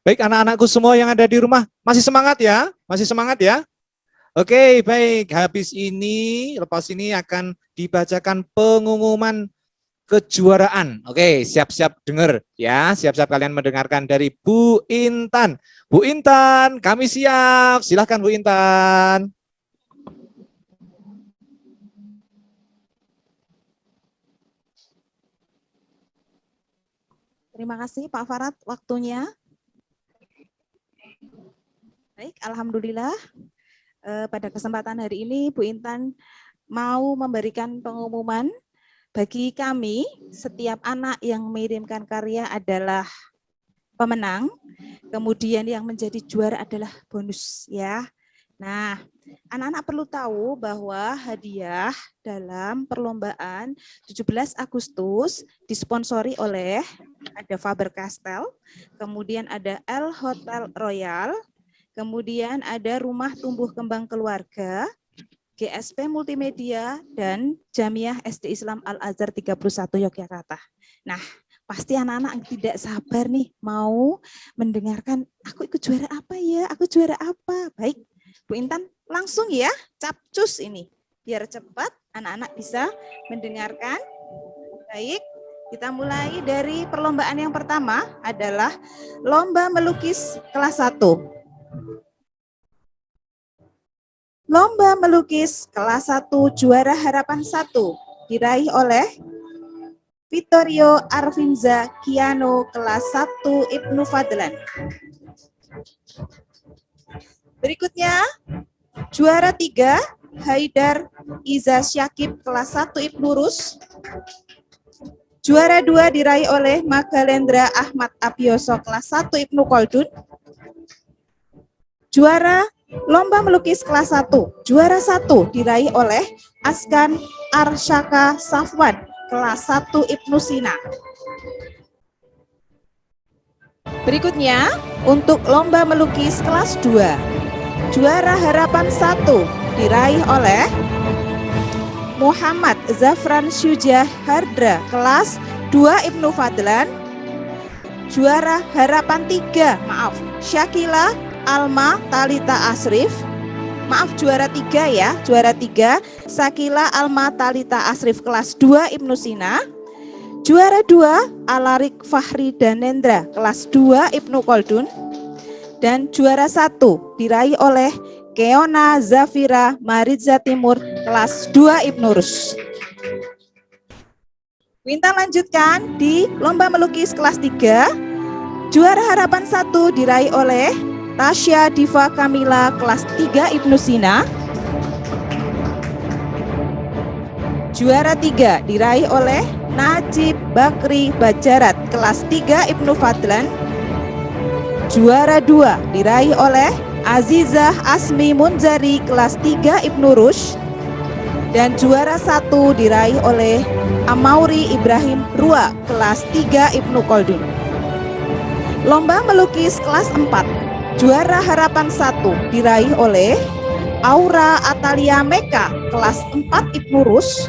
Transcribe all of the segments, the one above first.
Baik anak-anakku semua yang ada di rumah, masih semangat ya? Masih semangat ya? Oke, baik. Habis ini, lepas ini akan dibacakan pengumuman kejuaraan. Oke, siap-siap dengar ya. Siap-siap kalian mendengarkan dari Bu Intan. Bu Intan, kami siap. Silahkan Bu Intan. Terima kasih Pak Farad waktunya. Baik, alhamdulillah. Pada kesempatan hari ini Bu Intan mau memberikan pengumuman bagi kami. Setiap anak yang mengirimkan karya adalah pemenang, kemudian yang menjadi juara adalah bonus ya. Nah, anak-anak perlu tahu bahwa hadiah dalam perlombaan 17 Agustus disponsori oleh ada Faber-Castell, kemudian ada El Hotel Royal, kemudian ada Rumah Tumbuh Kembang Keluarga, GSP Multimedia, dan Jamiah SD Islam Al-Azhar 31 Yogyakarta. Nah, pasti anak-anak tidak sabar nih mau mendengarkan, aku ikut juara apa ya, aku juara apa. Baik, Bu Intan langsung ya, capcus ini. Biar cepat anak-anak bisa mendengarkan. Baik, kita mulai dari perlombaan yang pertama adalah Lomba Melukis kelas 1. Lomba melukis kelas 1 juara harapan 1 diraih oleh Vittorio Arvinza Kiano kelas 1 Ibnu Fadlan. Berikutnya juara 3 Haidar Iza Syakib kelas 1 Ibnu Rus. Juara 2 diraih oleh Magalendra Ahmad Abioso kelas 1 Ibnu Koldun. Juara Lomba Melukis kelas 1, juara 1 diraih oleh Askan Arsyaka Safwan, kelas 1 Ibnu Sina. Berikutnya, untuk Lomba Melukis kelas 2, juara harapan 1 diraih oleh Muhammad Zafran Syujah Hardra, kelas 2 Ibnu Fadlan. Juara harapan 3, Syakila Alma Talita Asrif. Maaf, juara 3 ya, juara 3 Sakila Alma Talita Asrif kelas 2 Ibnu Sina. Juara 2 Alarik Fahri Danendra kelas 2 Ibnu Koldun. Dan juara 1 diraih oleh Keona Zafira Maridza Timur kelas 2 Ibnu Rus. Kita lanjutkan di Lomba Melukis kelas 3. Juara harapan 1 diraih oleh Tasya Diva Kamila kelas 3 Ibnu Sina. Juara 3 diraih oleh Najib Bakri Bajarat kelas 3 Ibnu Fadlan. Juara 2 diraih oleh Azizah Asmi Munzari kelas 3 Ibnu Rush. Dan juara 1 diraih oleh Amauri Ibrahim Rua kelas 3 Ibnu Koldun. Lomba Melukis kelas 4. Juara harapan 1 diraih oleh Aura Atalia Meka kelas 4 Ibnu Rus.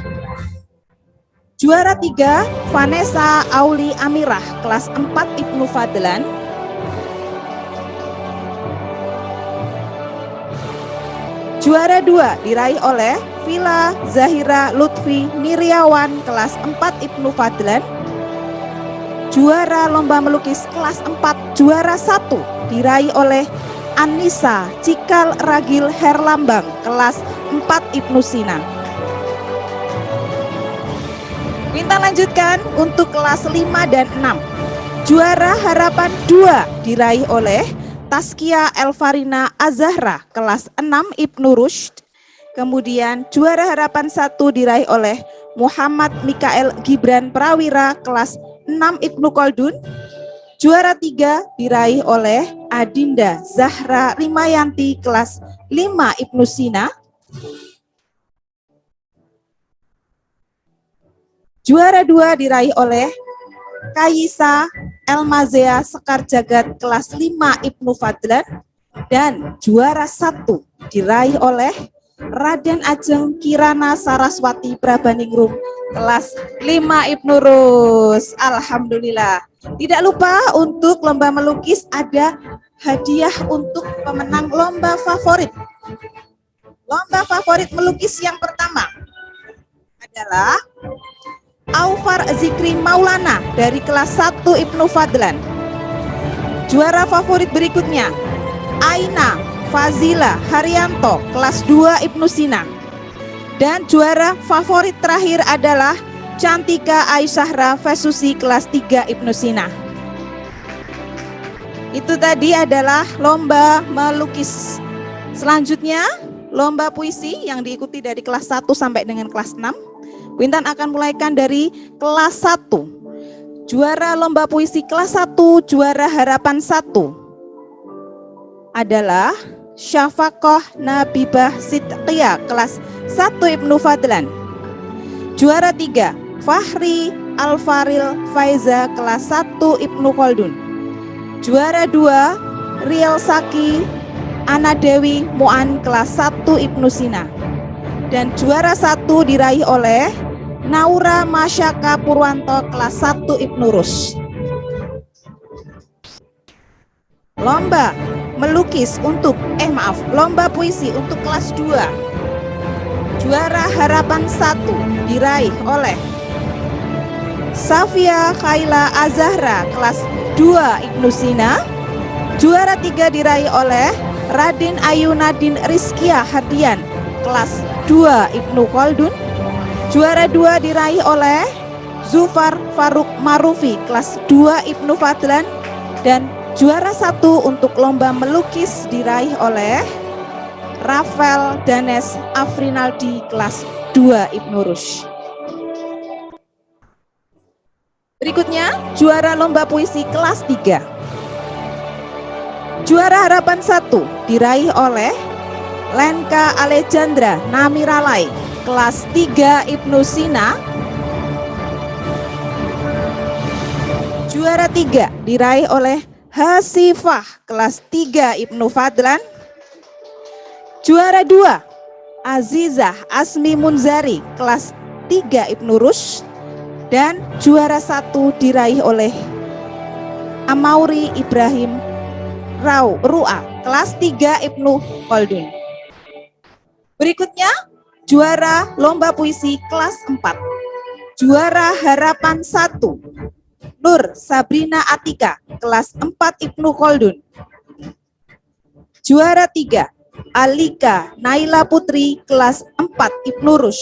Juara 3 Vanessa Auli Amirah kelas 4 Ibnu Fadlan. Juara 2 diraih oleh Vila Zahira Lutfi Miriawan kelas 4 Ibnu Fadlan. Juara Lomba Melukis kelas 4 juara 1 diraih oleh Anissa Cikal Ragil Herlambang kelas 4 Ibnu Sina. Kita lanjutkan untuk kelas 5 dan 6. Juara harapan 2 diraih oleh Taskia Elvarina Azahra kelas 6 Ibnu Rushd. Kemudian juara harapan 1 diraih oleh Muhammad Mikael Gibran Prawira kelas 6 Ibnu Koldun. Juara 3 diraih oleh Adinda Zahra Rimayanti kelas 5 Ibnu Sina. Juara 2 diraih oleh Kayisa Elmazea Sekar Jagat kelas 5 Ibnu Fadlan. Dan juara 1 diraih oleh Raden Ajeng Kirana Saraswati Prabaningrum kelas 5 Ibnu Rus. Alhamdulillah. Tidak lupa untuk lomba melukis ada hadiah untuk pemenang lomba favorit. Lomba favorit melukis yang pertama adalah Aufar Zikri Maulana dari kelas 1 Ibnu Fadlan. Juara favorit berikutnya Aina Fazila Haryanto kelas 2 Ibnu Sina. Dan juara favorit terakhir adalah Cantika Aisyahra Fesusi kelas 3 Ibnu Sina. Itu tadi adalah lomba melukis. Selanjutnya lomba puisi yang diikuti dari kelas 1 sampai dengan kelas 6. Bu Intan akan mulaikan dari kelas 1. Juara lomba puisi kelas 1, juara harapan 1 adalah Syafaqah Nabibah Sidqiyah kelas 1 Ibnu Fadlan. Juara 3 Fahri Alfaril Faiza kelas 1 Ibnu Khaldun. Juara 2 Riel Saki Ana Dewi Mu'an kelas 1 Ibnu Sina. Dan juara 1 diraih oleh Naura Masyaka Purwanto kelas 1 Ibnu Rus. Lomba melukis untuk lomba puisi untuk kelas 2. Juara harapan 1 diraih oleh Safia Khaila Azahra kelas 2 Ibnu Sina. Juara 3 diraih oleh Radin Ayu Nadin Rizkia Hardian kelas 2 Ibnu Khaldun. Juara 2 diraih oleh Zufar Faruk Marufi kelas 2 Ibnu Fadlan. Dan juara 1 untuk lomba melukis diraih oleh Rafael Danes Afrinaldi kelas 2 Ibnu Rus. Berikutnya juara lomba puisi kelas 3. Juara harapan 1 diraih oleh Lenka Alejandra Namiralai kelas 3 Ibnu Sina. Juara 3 diraih oleh Hasifah kelas 3 Ibnu Fadlan. Juara 2 Azizah Asmi Munzari kelas 3 Ibnu Rus. Dan juara 1 diraih oleh Amauri Ibrahim Ru'a kelas 3 Ibnu Khaldun. Berikutnya juara lomba puisi kelas 4. Juara harapan 1 Nur Sabrina Atika kelas 4 Ibnu Khaldun. Juara 3 Alika Naila Putri kelas 4 Ibnu Rus.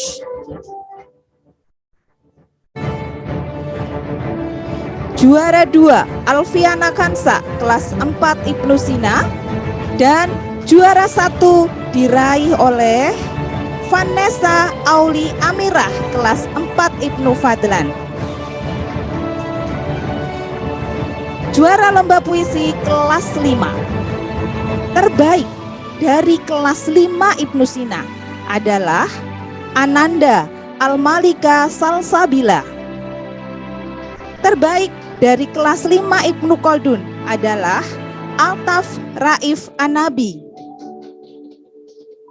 Juara 2 Alfiana Kansa kelas 4 Ibnu Sina. Dan juara 1 diraih oleh Vanessa Auli Amirah kelas 4 Ibnu Fadlan. Juara lomba puisi kelas 5. Terbaik dari kelas 5 Ibnu Sina adalah Ananda Almalika Salsabila. Terbaik dari kelas 5 Ibnu Khaldun adalah Altaf Raif Anabi.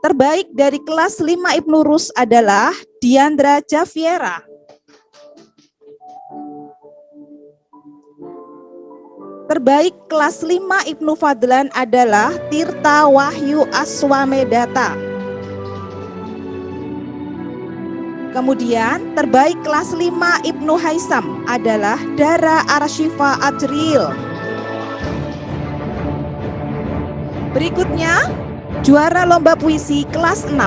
Terbaik dari kelas 5 Ibnu Rus adalah Diandra Javiera. Terbaik kelas 5 Ibnu Fadlan adalah Tirta Wahyu Aswamedata. Kemudian terbaik kelas 5 Ibnu Haisam adalah Dara Arsyifa Ajril. Berikutnya juara lomba puisi kelas 6.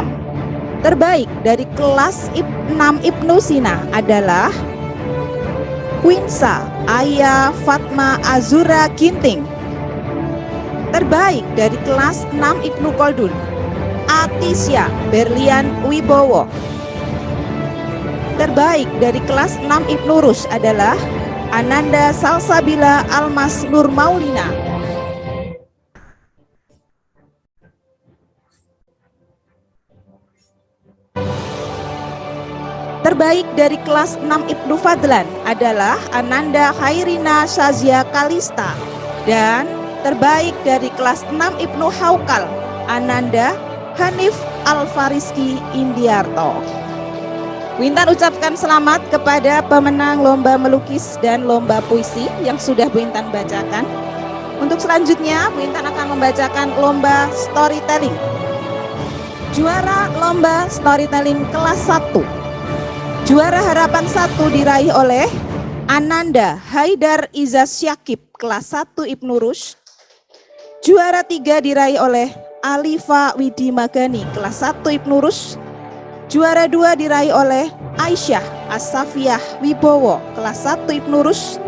Terbaik dari kelas 6 Ibnu Sina adalah Quinsa Aya Fatma Azura Ginting. Terbaik dari kelas 6 Ibnu Khaldun Atisya Berlian Wibowo. Terbaik dari kelas 6 Ibnu Rus adalah Ananda Salsabila Almas Nur Maulina. Terbaik dari kelas 6 Ibnu Fadlan adalah Ananda Khairina Shazia Kalista. Dan terbaik dari kelas 6 Ibnu Haukal Ananda Hanif Alfariski Indiarto. Bu Intan ucapkan selamat kepada pemenang lomba melukis dan lomba puisi yang sudah Bu Intan bacakan. Untuk selanjutnya, Bu Intan akan membacakan lomba storytelling. Juara lomba storytelling kelas 1. Juara harapan 1 diraih oleh Ananda Haidar Izaz Syakib kelas 1 Ibnu Rushd. Juara 3 diraih oleh Alifa Widi Magani kelas 1 Ibnu Rushd. Juara 2 diraih oleh Aisyah As-Safiyah Wibowo kelas 1 Ibnu Rushd.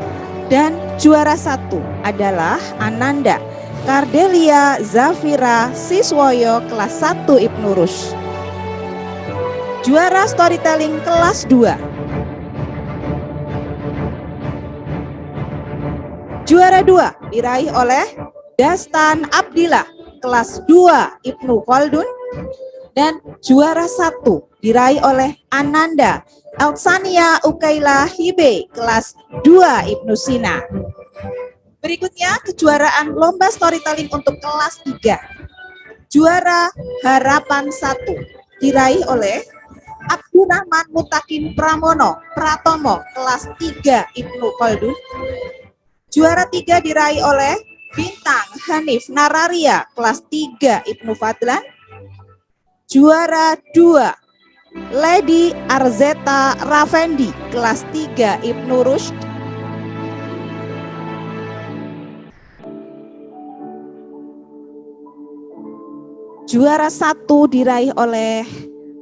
Dan juara 1 adalah Ananda Kardelia Zafira Siswoyo kelas 1 Ibnu Rushd. Juara storytelling kelas 2. Juara 2 diraih oleh Dastan Abdillah kelas 2 Ibnu Khaldun. Dan juara 1 diraih oleh Ananda Eltsania Ukaila Hibe kelas 2 Ibnu Sina. Berikutnya kejuaraan lomba storytelling untuk kelas 3. Juara harapan 1 diraih oleh Abdurrahman Mutakin Pramono Pratomo kelas 3 Ibnu Khaldun. Juara 3 diraih oleh Bintang Hanif Nararia kelas 3 Ibnu Fadlan. Juara 2 Lady Arzeta Raffendi kelas 3 Ibnu Rushd. Juara 1 diraih oleh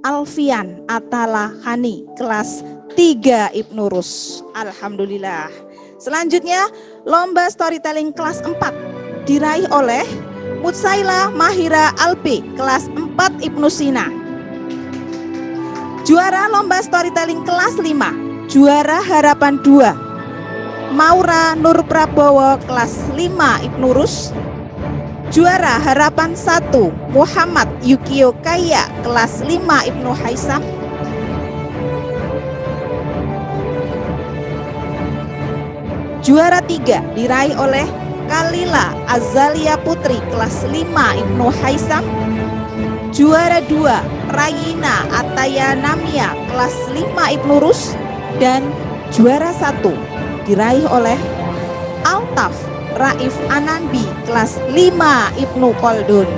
Alfian Atala Hani kelas 3 Ibnu Rushd. Alhamdulillah. Selanjutnya lomba storytelling kelas 4 diraih oleh Mutsaila Mahira Alpi kelas 4 Ibnu Sina. Juara lomba storytelling kelas 5, juara harapan 2, Maura Nur Prabowo kelas 5 Ibnu Rushd. Juara harapan 1, Muhammad Yukio Kaya kelas 5 Ibnu Haisam. Juara 3 diraih oleh Kalila Azalia Putri kelas 5 Ibnu Haisam. Juara 2 Rayina Ataya Namia kelas 5 Ibnu Rushd. Dan juara 1 diraih oleh Altaf Raif Ananbi kelas 5 Ibnu Khaldun.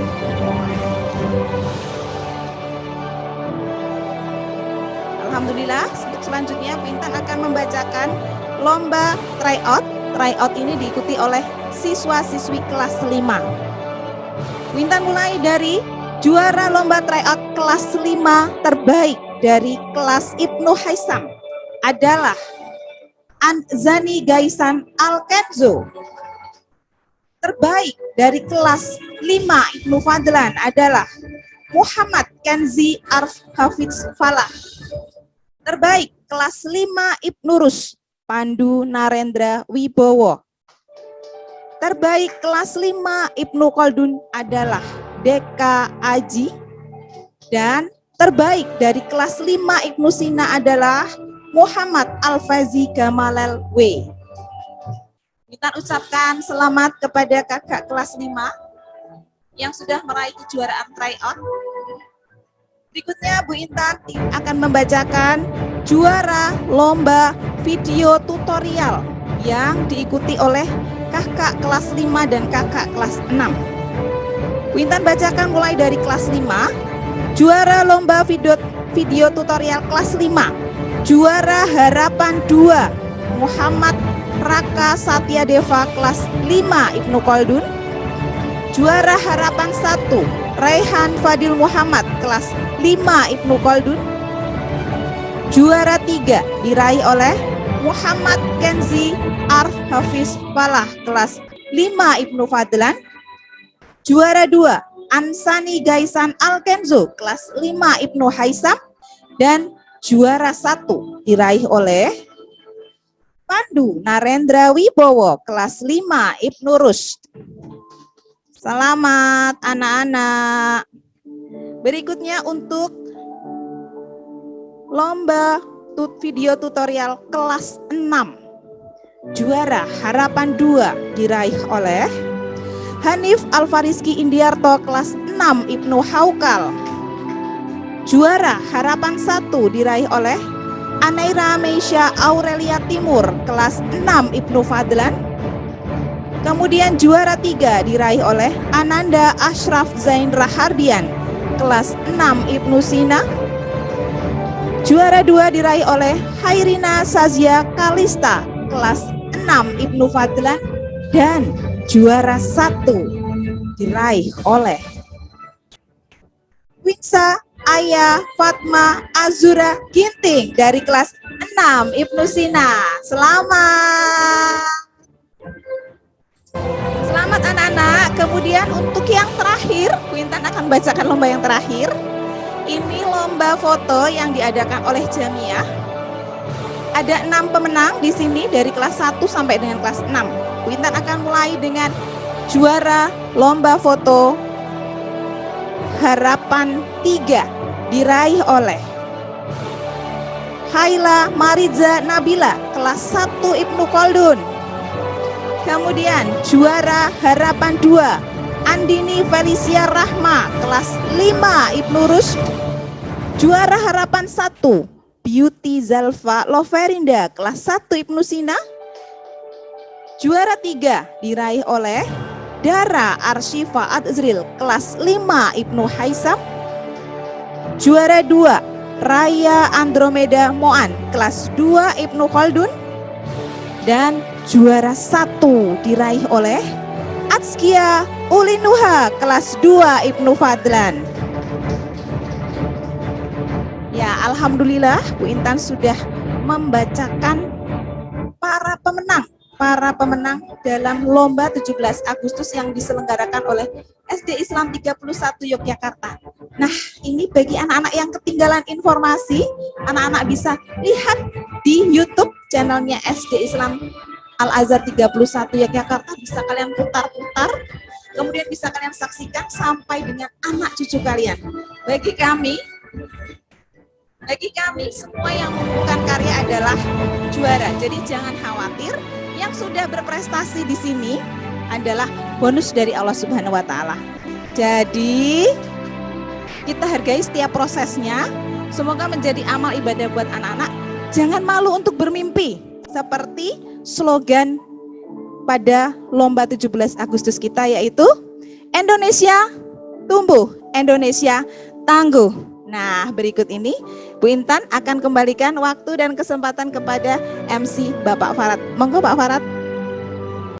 Alhamdulillah. Selanjutnya Bu Intan akan membacakan lomba tryout. Tryout ini diikuti oleh siswa-siswi kelas 5. Bu Intan mulai dari juara lomba tryout kelas 5 terbaik dari kelas Ibnu Haisam adalah Anzani Gaisan Alkenzo. Terbaik dari kelas 5 Ibnu Fadlan adalah Muhammad Kenzi Arf Hafiz Falah. Terbaik kelas 5 Ibnu Rushd Pandu Narendra Wibowo. Terbaik kelas 5 Ibnu Khaldun adalah Deka Aji. Dan terbaik dari kelas 5 Ibnu Sina adalah Muhammad Alfazi Gamalel W. Kita ucapkan selamat kepada kakak kelas 5 yang sudah meraih kejuaraan tryout. Berikutnya Bu Intan akan membacakan juara lomba video tutorial yang diikuti oleh kakak kelas 5 dan kakak kelas 6. Bu Intan bacakan mulai dari kelas 5. Juara lomba video tutorial kelas 5, juara harapan 2 Muhammad Raka Satya Deva kelas 5 Ibnu Khaldun. Juara harapan 1 Raihan Fadil Muhammad kelas 5 Ibnu Khaldun. Juara 3 diraih oleh Muhammad Kenzi Arf Hafiz Falah kelas 5 Ibnu Fadlan. Juara 2 Ansani Gaisan Alkenzo kelas 5 Ibnu Haisam. Dan juara 1 diraih oleh Pandu Narendra Wibowo kelas 5 Ibnu Rushd. Selamat anak-anak. Berikutnya untuk lomba video tutorial kelas 6. Juara harapan 2 diraih oleh Hanif Alfariski Indiarto kelas 6 Ibnu Haukal. Juara harapan 1 diraih oleh Anaira Meisha Aurelia Timur, kelas 6 Ibnu Fadlan. Kemudian juara 3 diraih oleh Ananda Ashraf Zain Rahardian, kelas 6 Ibnu Sina. Juara 2 diraih oleh Hairina Sazia Kalista, kelas 6 Ibnu Fadlan. Dan juara 1 diraih oleh Wingsa Aya Fatma Azura Ginting dari kelas 6 Ibnu Sina. Selamat anak-anak. Kemudian untuk yang terakhir, Bu Intan akan bacakan lomba yang terakhir. Ini lomba foto yang diadakan oleh Jamiah. Ada 6 pemenang di sini dari kelas 1 sampai dengan kelas 6. Bu Intan akan mulai dengan juara lomba foto harapan 3 diraih oleh Haila Mariza Nabila, kelas 1 Ibnu Khaldun. Kemudian juara harapan 2 Andini Felicia Rahma, kelas 5 Ibnu Rus. Juara harapan 1 Beauty Zalfa Loverinda, kelas 1 Ibnu Sina. Juara 3 diraih oleh Dara Arsyifa Adzril, kelas 5 Ibnu Haisam. Juara 2 Raya Andromeda Moan, kelas 2 Ibnu Khaldun. Dan juara 1 diraih oleh Atskia Ulinuha, kelas 2 Ibnu Fadlan. Ya, alhamdulillah Bu Intan sudah membacakan para pemenang dalam lomba 17 Agustus yang diselenggarakan oleh SD Islam 31 Yogyakarta. Nah, ini bagi anak-anak yang ketinggalan informasi, anak-anak bisa lihat di YouTube channelnya SD Islam Al-Azhar 31 Yogyakarta, bisa kalian putar-putar, kemudian bisa kalian saksikan sampai dengan anak cucu kalian. Bagi kami semua yang mengumpulkan karya adalah juara. Jadi jangan khawatir, yang sudah berprestasi di sini adalah bonus dari Allah Subhanahu wa taala. Jadi kita hargai setiap prosesnya. Semoga menjadi amal ibadah buat anak-anak. Jangan malu untuk bermimpi. Seperti slogan pada lomba 17 Agustus kita, yaitu Indonesia tumbuh, Indonesia tangguh. Nah, berikut ini Bu Intan akan kembalikan waktu dan kesempatan kepada MC Bapak Farad. Monggo Pak Farad.